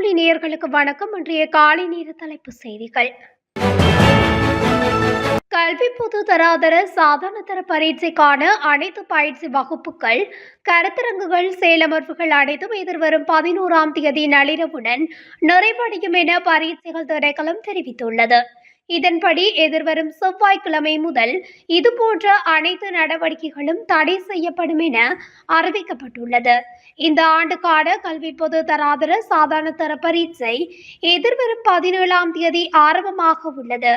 வானொலி நேயர்களுக்கு வணக்கம். இன்றைய காலை நேர தலைப்பு செய்திகள். கல்வி பொது தராதர சாதாரண தர பரீட்சைக்கான அனைத்து பயிற்சி வகுப்புகள், கருத்தரங்குகள், செயலமர்வுகள் அனைத்தும் எதிர்வரும் 11ஆம் தேதி நள்ளிரவுடன் நிறைவடையும் என பரீட்சைகள் திணைக்களம் தெரிவித்துள்ளது. இதன்படி எதிர்வரும் செவ்வாய்க்கிழமை முதல் இதுபோன்ற அனைத்து நடவடிக்கைகளும் தடை செய்யப்படும் என அறிவிக்கப்பட்டுள்ளது. இந்த ஆண்டுக்கான கல்வி பொது தராதர சாதாரண தர பரீட்சை எதிர்வரும் 17ஆம் தேதி ஆரம்பமாக உள்ளது.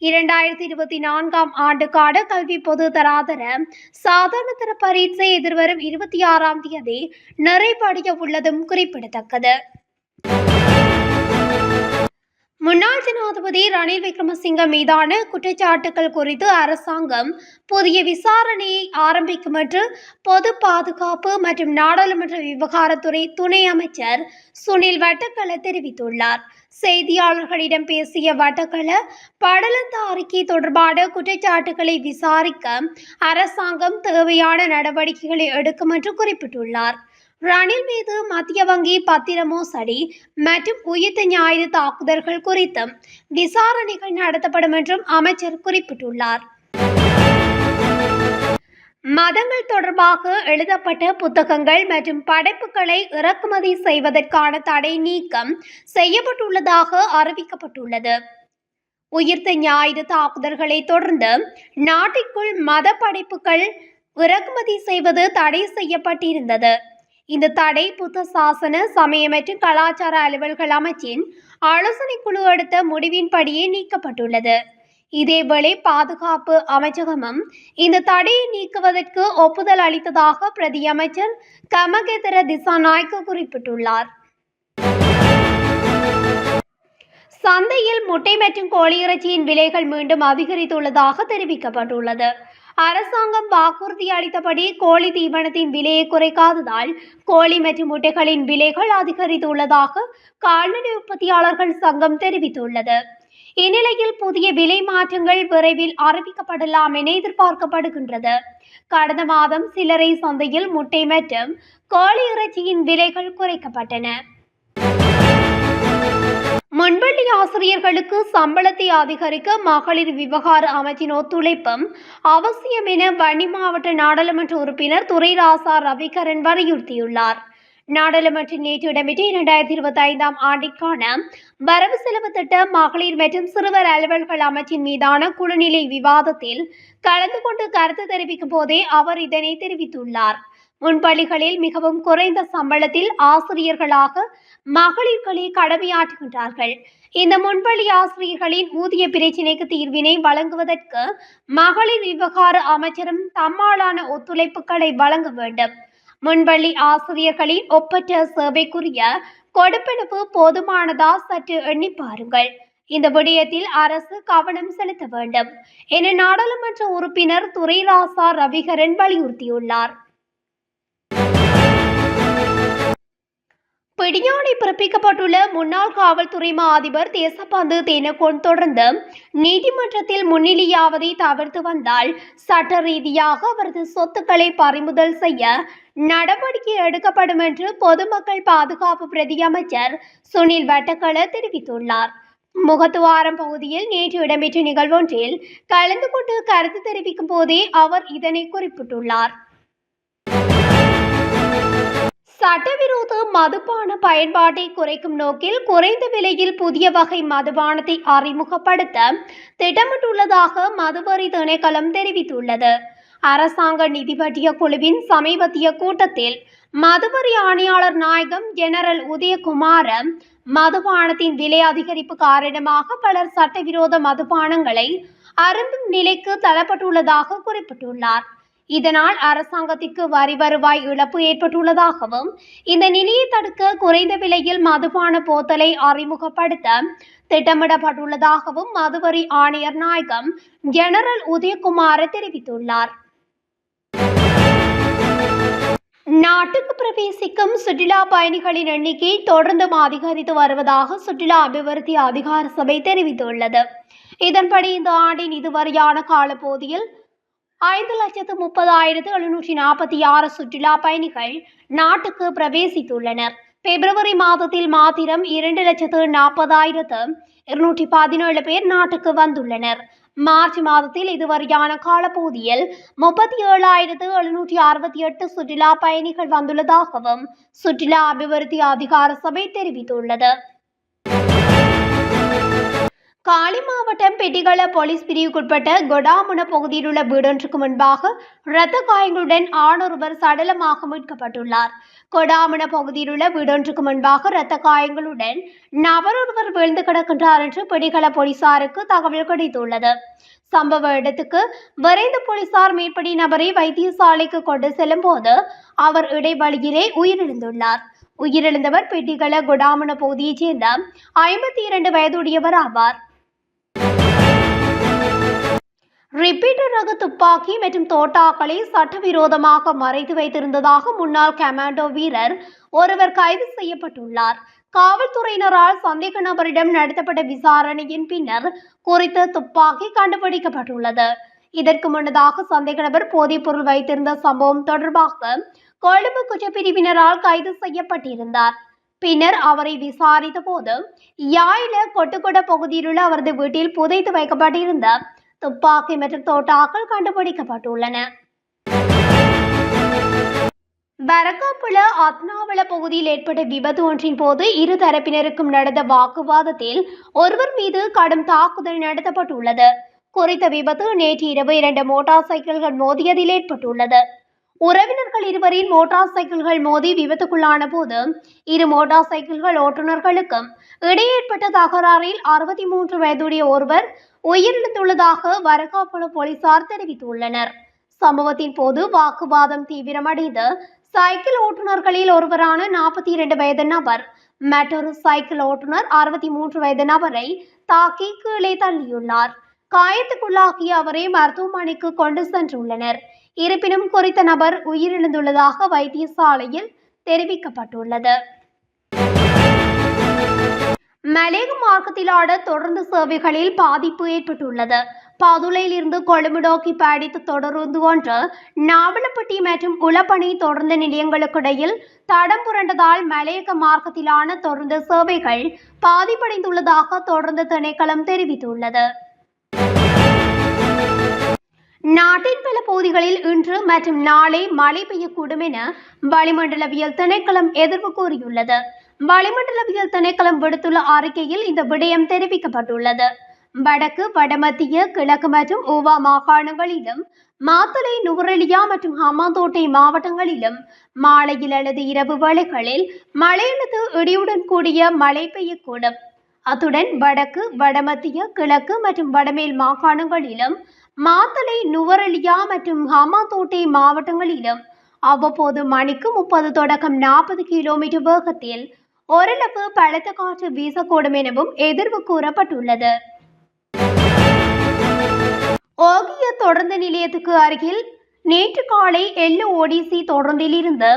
2024ஆம் ஆண்டுக்கான கல்வி பொது தராதர சாதாரண தர பரீட்சை எதிர்வரும் 26ஆம் தேதி நிறைவடைய உள்ளதும் குறிப்பிடத்தக்கது. முன்னாள் ஜனாதிபதி ரணில் விக்ரமசிங்க மீதான குற்றச்சாட்டுகள் குறித்து அரசாங்கம் புதிய விசாரணையை ஆரம்பிக்கும் என்று பொது பாதுகாப்பு மற்றும் நாடாளுமன்ற விவகாரத்துறை துணை அமைச்சர் சுனில் வட்டக்கல தெரிவித்துள்ளார். செய்தியாளர்களிடம் பேசிய வட்டக்கல, படலந்த அறிக்கை தொடர்பான குற்றச்சாட்டுகளை விசாரிக்க அரசாங்கம் தேவையான நடவடிக்கைகளை எடுக்கும் என்று குறிப்பிட்டுள்ளார். ரணில் மீது மத்திய வங்கி பத்திர மோசடி மற்றும் உயிர்த்த ஞாயிறு தாக்குதல்கள் குறித்தும் விசாரணைகள் நடத்தப்படும் என்றும் அமைச்சர் குறிப்பிட்டுள்ளார். மதங்கள் தொடர்பாக எழுதப்பட்ட புத்தகங்கள் மற்றும் படைப்புகளை இறக்குமதி செய்வதற்கான தடை நீக்கம் செய்யப்பட்டுள்ளதாக அறிவிக்கப்பட்டுள்ளது. உயிர்த்த ஞாயிறு தாக்குதல்களை தொடர்ந்து நாட்டிற்குள் மத படைப்புகள் இறக்குமதி செய்வது தடை செய்யப்பட்டிருந்தது. இந்த தடை புத்த சாசன, சமய மற்றும் கலாச்சார அலுவல்கள் அமைச்சின் ஆலோசனை குழு எடுத்த முடிவின்படியே நீக்கப்பட்டுள்ளது. இதேவேளை பாதுகாப்பு அமைச்சகமும் இந்த தடையை நீக்குவதற்கு ஒப்புதல் அளித்ததாக பிரதி அமைச்சர் கமகேதர திசாநாயக்க குறிப்பிட்டுள்ளார். சந்தையில் முட்டை மற்றும் கோழி இறைச்சியின் விலைகள் மீண்டும் அதிகரித்துள்ளதாக தெரிவிக்கப்பட்டுள்ளது. அரசாங்கம் வாக்குறுதி அளித்தபடி கோழி தீவனத்தின் விலையை குறைக்காததால் கோழி மற்றும் முட்டைகளின் விலைகள் அதிகரித்துள்ளதாக கால்நடை உற்பத்தியாளர்கள் சங்கம் தெரிவித்துள்ளது. இந்நிலையில் புதிய விலை மாற்றங்கள் விரைவில் அறிவிக்கப்படலாம் என எதிர்பார்க்கப்படுகின்றது. கடந்த மாதம் சில்லறை சந்தையில் முட்டை மற்றும் கோழி இறைச்சியின் விலைகள் குறைக்கப்பட்டன. முன்பள்ளி ஆசிரியர்களுக்கு சம்பளத்தை அதிகரிக்க மகளிர் விவகார அமைச்சின் ஒத்துழைப்பும் அவசியம் என வன்னி மாவட்ட நாடாளுமன்ற உறுப்பினர் துரைராசா ரவிகரன் வலியுறுத்தியுள்ளார். நாடாளுமன்றில் நேற்று இடம்பெற்ற 2025ஆம் ஆண்டிற்கான வரவு செலவு திட்ட மகளிர் மற்றும் சிறுவர் அலுவல்கள் அமைச்சின் மீதான குழுநிலை விவாதத்தில் கலந்து கொண்டு கருத்து தெரிவிக்கும் போதே அவர் இதனை தெரிவித்துள்ளார். முன்பள்ளிகளில் மிகவும் குறைந்த சம்பளத்தில் ஆசிரியர்களாக மகளிர்களே கடமையாற்றுகின்றார்கள். இந்த முன்பள்ளி ஆசிரியர்களின் ஊதிய பிரச்சினைக்கு தீர்வினை வழங்குவதற்கு மகளிர் விவகார அமைச்சரும் தம்மாலான ஒத்துழைப்புகளை வழங்க வேண்டும். முன்பள்ளி ஆசிரியர்களின் ஒப்பற்ற சேவைக்குரிய கொடுப்பனவு போதுமானதா சற்று எண்ணி பாருங்கள். இந்த விடயத்தில் அரசு கவனம் செலுத்த வேண்டும் என நாடாளுமன்ற உறுப்பினர் துரைராசா ரவிகரன் வலியுறுத்தியுள்ளார். பிடியாணை பிறப்பிக்கப்பட்டுள்ள முன்னாள் காவல்துறை மா அதிபர் தேசபந்து தென்னகோன் தொடர்ந்து நீதிமன்றத்தில் முன்னிலையாவதை தவிர்த்து வந்தால் சட்ட ரீதியாக அவரது சொத்துக்களை பறிமுதல் செய்ய நடவடிக்கை எடுக்கப்படும் என்று பொதுமக்கள் பாதுகாப்பு பிரதி அமைச்சர் சுனில் வட்டக்கல தெரிவித்துள்ளார். முகத்துவாரம் பகுதியில் நேற்று இடம்பெற்ற நிகழ்வொன்றில் கலந்து கொண்டு கருத்து தெரிவிக்கும் போதே அவர் இதனை குறிப்பிட்டுள்ளார். சட்டவிரோத மதுபான பயன்பாட்டை குறைக்கும் நோக்கில் குறைந்த விலையில் புதிய வகை மதுபானத்தை அறிமுகப்படுத்த திட்டமிட்டுள்ளதாக மதுவரி திணைக்களம் தெரிவித்துள்ளது. அரசாங்க நிதி பற்றிய குழுவின் சமீபத்திய கூட்டத்தில் மதுவரி ஆணையாளர் நாயகம் ஜெனரல் உதயகுமார மதுபானத்தின் விலை அதிகரிப்பு காரணமாக பலர் சட்டவிரோத மதுபானங்களை அருந்தும் நிலைக்கு தள்ளப்பட்டுள்ளதாக குறிப்பிட்டுள்ளார். இதனால் அரசாங்கத்திற்கு வரி வருவாய் இழப்பு ஏற்பட்டுள்ளதாகவும் இந்த நிலையை தடுக்க குறைந்த விலையில் மதுபான போத்தலை அறிமுகப்படுத்த திட்டமிடப்பட்டுள்ளதாகவும் மதுவரி ஆணையர் நாயகம் ஜெனரல் உதயகுமார தெரிவித்துள்ளார். நாட்டுக்கு பிரவேசிக்கும் சுற்றுலா பயணிகளின் எண்ணிக்கை தொடர்ந்தும் அதிகரித்து வருவதாக சுற்றுலா அபிவிருத்தி அதிகார சபை தெரிவித்துள்ளது. இதன்படி இந்த ஆண்டின் இதுவரையான காலப்பகுதியில் 5,30,746 சுற்றுலா பயணிகள் நாட்டுக்கு பிரவேசித்துள்ளனர். பிப்ரவரி மாதத்தில் மாத்திரம் 2,40,217 பேர் நாட்டுக்கு வந்துள்ளனர். மார்ச் மாதத்தில் இதுவரையான காலப்பகுதியில் 37,768 சுற்றுலா பயணிகள் வந்துள்ளதாகவும் சுற்றுலா அபிவிருத்தி அதிகார சபை தெரிவித்துள்ளது. காலி மாவட்டம் பெட்டிகள போலீஸ் பிரிவுக்குட்பட்ட கொடாமுன பகுதியில் உள்ள வீடொன்றுக்கு முன்பாக இரத்த காயங்களுடன் ஆணொருவர் சடலமாக மீட்கப்பட்டுள்ளார். கொடாமுன பகுதியில் உள்ள வீடொன்றுக்கு முன்பாக இரத்த காயங்களுடன் நபரொருவர் வீழ்ந்து கிடக்கின்றார் என்று பெட்டிகள போலீசாருக்கு தகவல் கிடைத்துள்ளது. சம்பவ இடத்துக்கு விரைந்த போலீசார் மேற்படி நபரை வைத்தியசாலைக்கு கொண்டு செல்லும் போது அவர் இடைவெளியிலே உயிரிழந்துள்ளார். உயிரிழந்தவர் பெட்டிகள கொடாமுன பகுதியைச் சேர்ந்த 52 வயதுடையவர் ஆவார். ரிப்பீட்டர் ரக துப்பாக்கி மற்றும் தோட்டாக்களை சட்டவிரோதமாக மறைத்து வைத்திருந்ததாக முன்னாள் கமாண்டோ வீரர் ஒருவர் கைது செய்யப்பட்டுள்ளார். காவல்துறையினரால் சந்தேக நபரிடம் நடத்தப்பட்ட விசாரணையின் பின்னர் குறித்த துப்பாக்கி கண்டுபிடிக்கப்பட்டுள்ளது. இதற்கு முன்னதாக சந்தேக நபர் போதைப்பொருள் வைத்திருந்த சம்பவம் தொடர்பாக கொழும்பு குற்றப்பிரிவினரால் கைது செய்யப்பட்டிருந்தார். பின்னர் அவரை விசாரித்த போது யாழில கொட்டுக்கொட பகுதியில் உள்ள அவரது வீட்டில் புதைத்து வைக்கப்பட்டிருந்த துப்பாக்கி மற்றும் தோட்டாக்கள் கண்டுபிடிக்கப்பட்டுள்ளன. வரக்காப்புல அத்னாவள பகுதியில் ஏற்பட்ட விபத்து ஒன்றின் போது இரு தரப்பினருக்கும் நடந்த வாக்குவாதத்தில் ஒருவர் மீது கடும் தாக்குதல் நடத்தப்பட்டுள்ளது. குறித்த விபத்து நேற்று இரவு 2 மோட்டார் சைக்கிள்கள் மோதியதில் ஏற்பட்டுள்ளது. உறவினர்கள் இருவரின் மோட்டார் சைக்கிள்கள் மோதி விபத்துக்குள்ளான போது இரு மோட்டார் சைக்கிள்கள் ஓட்டுநர்களுக்கும் இடையே ஏற்பட்ட தகராறில் 63 வயதுடைய ஒருவர் உயிரிழந்துள்ளதாக வரக்காப்புல போலீசார் தெரிவித்துள்ளனர். சம்பவத்தின் போது வாக்குவாதம் தீவிரமடைந்து சைக்கிள் ஓட்டுநர்களில் ஒருவரான 42 வயது நபர் மற்றொரு சைக்கிள் ஓட்டுநர் 63 வயது நபரை தாக்கி கீழே தள்ளியுள்ளார். காயத்துக்குள்ளாகிய அவரை மருத்துவமனைக்கு கொண்டு சென்றுள்ளனர். இருப்பினும் குறித்த நபர் உயிரிழந்துள்ளதாக வைத்தியசாலையில் தெரிவிக்கப்பட்டுள்ளது. மலேக மார்க்கத்திலான தொடர்ந்து சேவைகளில் பாதிப்பு ஏற்பட்டுள்ளது. பதுளையில் இருந்து கொழும்பு நோக்கி பயணித்த தொடருந்து ஒன்று நாவலப்பட்டி மற்றும் உளப்பணி தொடர்ந்து நிலையங்களுக்கிடையில் தடம் புரண்டதால் மலேக மார்க்கத்திலான தொடர்ந்து சேவைகள் பாதிப்படைந்துள்ளதாக தொடர்ந்து திணைக்களம் தெரிவித்துள்ளது. நாட்டின் பல பகுதிகளில் இன்று மற்றும் நாளை மழை பெய்யக்கூடும் என வளிமண்டலவியல் திணைக்களம் எதிர்வு கூறியுள்ளது. வளிமண்டலவியல் திணைக்களம் விடுத்துள்ள அறிக்கையில் இந்த விடயம் தெரிவிக்கப்பட்டுள்ளது. வடக்கு, வடமத்திய, கிழக்கு மற்றும் ஊவா மாகாணங்களிலும் மாத்தளை, நுவரெலியா மற்றும் ஹம்பாந்தோட்டை மாவட்டங்களிலும் மாலையில் அல்லது இரவு வேளைகளில் மழை அல்லது இடியுடன் கூடிய மழை பெய்யக்கூடும். அத்துடன் வடக்கு, வடமத்திய, கிழக்கு மற்றும் வடமேல் மாகாணங்களிலும் மாத்தளை, நுவரெலியா மற்றும் ஹம்பாந்தோட்டை மாவட்டங்களிலும் அவ்வப்போது மணிக்கு 30 தொடக்கம் 40 கிலோமீட்டர் வேகத்தில் ஓரளவு பலத்த காற்று வீசக்கூடும் எனவும் எதிர்வு கூறப்பட்டுள்ளது. ஓகிய தொடர்ந்து நிலையத்துக்கு அருகில் நேற்று காலை LODC தொடர்ந்தில் இருந்து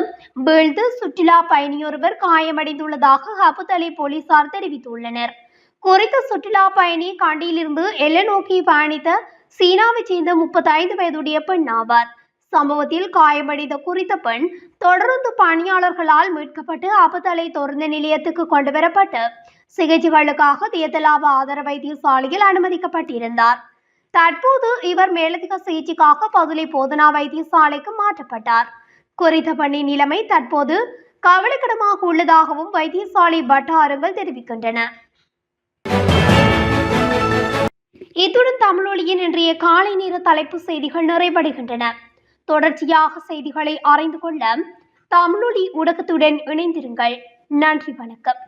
வீழ்ந்து சுற்றுலா பயணியொருவர் காயமடைந்துள்ளதாக ஹபுதலை போலீசார் தெரிவித்துள்ளனர். குறித்த சுற்றுலா பயணி கண்டியிலிருந்து எல்லை நோக்கி பயணித்த சீனாவைச் சேர்ந்த 35 வயதுடைய பெண் ஆவார். சம்பவத்தில் காயமடைந்த குறித்த பெண் தொடர்ந்து பணியாளர்களால் மீட்கப்பட்டு ஹபுதலை தொடர்ந்து நிலையத்துக்கு கொண்டுவரப்பட்டு சிகிச்சைகளுக்காக தேத்தலாவா ஆதார வைத்தியசாலையில் அனுமதிக்கப்பட்டிருந்தார். தற்போது இவர் மேலதிக சிகிச்சைக்காக பதுளை போதனா வைத்தியசாலைக்கு மாற்றப்பட்டார். குறித்த பெண்ணின் நிலைமை தற்போது கவலைக்கிடமாக உள்ளதாகவும் வைத்தியசாலை வட்டாரங்கள் தெரிவிக்கின்றன. இத்துடன் தமிழொலியின் இன்றைய காலை நேர தலைப்பு செய்திகள் நிறைவடைகின்றன. தொடர்ச்சியாக செய்திகளை அறிந்து கொள்ள தமிழொலி ஊடகத்துடன் இணைந்திருங்கள். நன்றி, வணக்கம்.